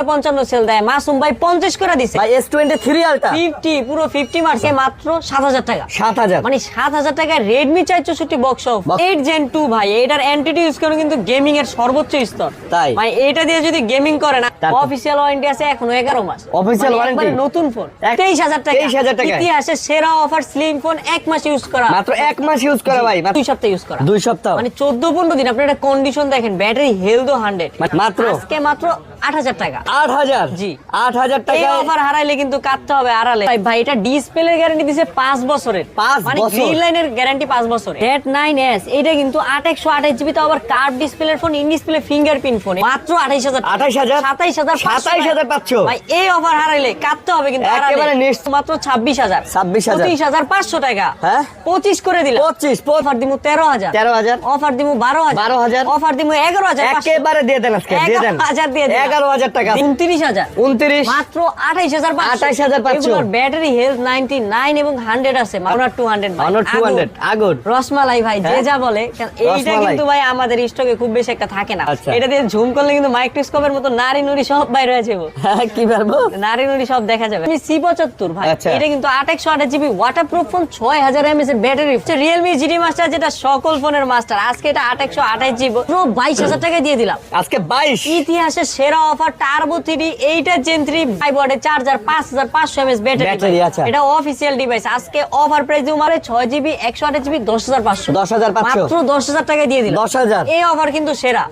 55 sell দেয়, মাসুম ভাই 50 করে দিছে ভাই S23 আলট্রা 50 পুরো 50 মার্কে মাত্র 7000 টাকা। 7000 মানে 7000 টাকা Redmi 464 বক্স 8 Gen 2 ভাই, এটার অ্যান্টিটি ইউজ করে কিন্তু গেমিং এর সর্বোচ্চ স্তর। তাই ভাই এটা দিয়ে যদি গেমিং করে না, তারপর? অফিসিয়াল ওয়ারেন্টি আছে এখনো 11 মাস। Official মানে warranty? একবারে নতুন ফোন 23000 টাকা। 23000 টাকায়? ইতিহাসে সেরা অফার, স্লিম ফোন 1 মাস ইউজ করা, মাত্র 1 মাস ইউজ করা ভাই, 2 সপ্তাহ ইউজ করা, 2 সপ্তাহ মানে 14-15 দিন। আপনার এটা কন্ডিশন দেখেন, ব্যাটারি হেলথও 100, মাত্র আজকে মাত্র 8000 টাকা। 8000 জি 8000 এই টাকা অফার হারাইলে কিন্তু কাটতে হবে আড়ালে। ভাই এটা ডিসপ্লে গ্যারান্টি দিছে 5 বছরের, 5 মানে বছর? গ্রিন লাইনের গ্যারান্টি 5 বছরের। Jet 9s এটা কিন্তু 8128 জিবি, তো আবার কার্ভ ডিসপ্লের phone, in display fingerprint phone, মাত্র 28000 28000 27500 পাচ্ছ। ভাই এই অফার হারাইলে কাটতে হবে কিন্তু আড়ালে। একেবারে নিশ্চিত। মাত্র 26000 25500 টাকা, হ্যাঁ 25 করে দিলাম। 25 অফার দিমু 13000 13000 অফার দিমু 12000 12000 অফার দিমু 11500 একেবারে দিয়ে দেন, আজকে দিয়ে দেন 11000 দিয়ে দিলাম। 11000 টাকা 29000 29 মাত্র 28500 28500 এগুলোর ব্যাটারি হেলথ 99 এবং 100 আছে, মাত্র 200 ভাই। অনর 200 আগুন রসমালাই ভাই যে হ্যাঁ? যা বলে, কারণ এইটা রসমালাই। কিন্তু ভাই আমাদের স্টকে খুব বেশি একটা থাকে না। আচ্ছা। এটা দিয়ে ঝুম করলে কিন্তু মাইক্রোস্কোপের মতো নারী নুরি সব বাইরে হয়ে যাবে, হ্যাঁ কি পারবো নারী নুরি সব দেখা যাবে। C75 ভাই, আচ্ছা। এটা কিন্তু 8128 জিবি ওয়াটারপ্রুফ ফোন, 6000 mAh এর ব্যাটারি। Realme GT Master যেটা সকল ফোনের মাস্টার, আজকে এটা 8128 জিবি পুরো 22000 টাকা দিয়ে দিলাম। আজকে 22 ইতিহাসের সেরা অফার, টার্বো 3 এইটা gen 3 5 charger, 5500 mAh battery, battery. আচ্ছা। এটা অফিশিয়াল ডিভাইস। আজকে অফার প্রাইস দিও মানে 6 জিবি 128 জিবি 10500 10500 মাত্র 10000 টাকায় দিয়ে দিলাম। 10000 এই অফার কিন্তু সেরা।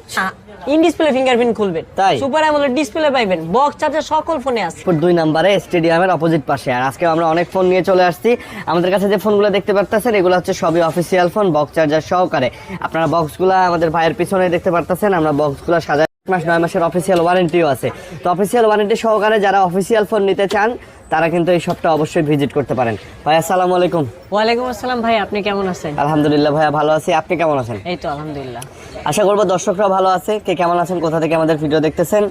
ইন ডিসপ্লে ফিঙ্গারপ্রিন্ট খুলবেন, তাই? সুপার অ্যামোলেড ডিসপ্লে পাইবেন, বক্স চার্জার সকল ফোনে আছে। 2 নম্বরে স্টেডিয়ামের অপোজিট পাশে। আর আজকে আমরা অনেক ফোন নিয়ে চলে আসছি। আমাদের কাছে যে ফোনগুলো দেখতে পারতেছেন এগুলো হচ্ছে সবই অফিসিয়াল ফোন, বক্স চার্জার সহকারে। আপনারা বক্সগুলো আমাদের ভাইয়ের পিছনে দেখতে পারতেছেন। আমরা বক্সগুলো সাজাই, 9 মাসের অফিসিয়াল ওয়ারেন্টিও আছে। তো অফিসিয়াল ওয়ারেন্টি সহকারে যারা অফিসিয়াল ফোন নিতে চান তারা কিন্তু এই শপটা অবশ্যই ভিজিট করতে পারেন। ভাই আসসালামু আলাইকুম। ওয়ালাইকুম আসসালাম ভাই, আপনি কেমন আছেন? আলহামদুলিল্লাহ ভাইয়া ভালো আছি, আপনি কেমন আছেন? এই তো আলহামদুলিল্লাহ। আশা করবো দর্শকরা ভালো আছে। কে কেমন আছেন, কোথা থেকে আমাদের ভিডিও দেখতেছেন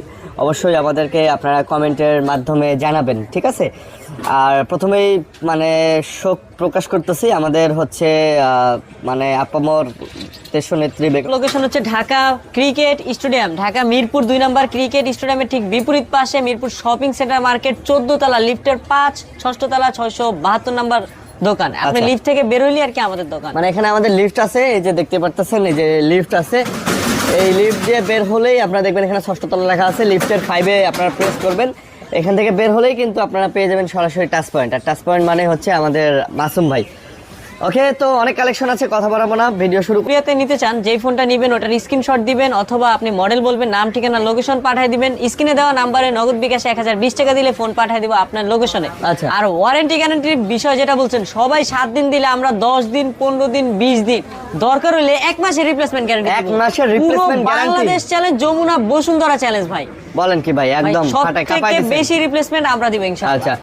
অবশ্যই আমাদেরকে আপনারা কমেন্টের মাধ্যমে জানাবেন, ঠিক আছে? আর প্রথমেই মানে শোক প্রকাশ করতেছি, আমাদের হচ্ছে মানে আপামর দেশনেত্রী বেগম। লোকেশন হচ্ছে ঢাকা ক্রিকেট স্টেডিয়াম, ঢাকা মিরপুর 2 নম্বর ক্রিকেট স্টেডিয়ামের ঠিক বিপরীত পাশে মিরপুর শপিং সেন্টার মার্কেট 14 তলা, লিফটের 5, 6ষ্ঠ তলা, 672 নম্বর দোকান। আপনি আচ্ছা। লিফট থেকে বের হইলে আর কি আমাদের দোকান। মানে এখানে আমাদের লিফট আছে, এই যে দেখতে পারতেছেন, এই যে লিফট আছে। এই লিফট দিয়ে বের হলেই আপনারা দেখবেন এখানে 6ষ্ঠ তলা লেখা আছে। লিফটের 5-এ আপনারা প্রেস করবেন, এখান থেকে বের হলেই কিন্তু আপনারা পেয়ে যাবেন সরাসরি টাচ পয়েন্ট। আর টাচ পয়েন্ট মানে হচ্ছে আমাদের মাসুম ভাই। ওকে, তো অনেক কালেকশন আছে, কথা বাড়াবো না, ভিডিও শুরু। প্রিয়াতে নিতে চান যেই ফোনটা নেবেন ওটার স্ক্রিনশট দিবেন, অথবা আপনি মডেল বলবেন, নাম ঠিকানা লোকেশন পাঠিয়ে দিবেন। স্ক্রিনে দেওয়া নাম্বারে নগদ বিকাশে 1020 টাকা দিলে ফোন পাঠিয়ে দিব আপনার লোকেশনে। আচ্ছা। আর ওয়ারেন্টি গ্যারান্টির বিষয় যেটা বলছেন, সবাই 7 দিন দিলে আমরা 10 দিন, 15 দিন, 20 দিন, দরকার হলে 1 মাসের রিপ্লেসমেন্ট গ্যারান্টি। 1 মাসের replacement guarantee? Bangladesh challenge, Jamuna Bashundhara challenge ভাই। বলেন কি ভাই, একদম সব ফাটায় কাঁপায় থেকে দিছেন। বেশি রিপ্লেসমেন্ট আমরা দিব ইনশাআল্লাহ। আচ্ছা,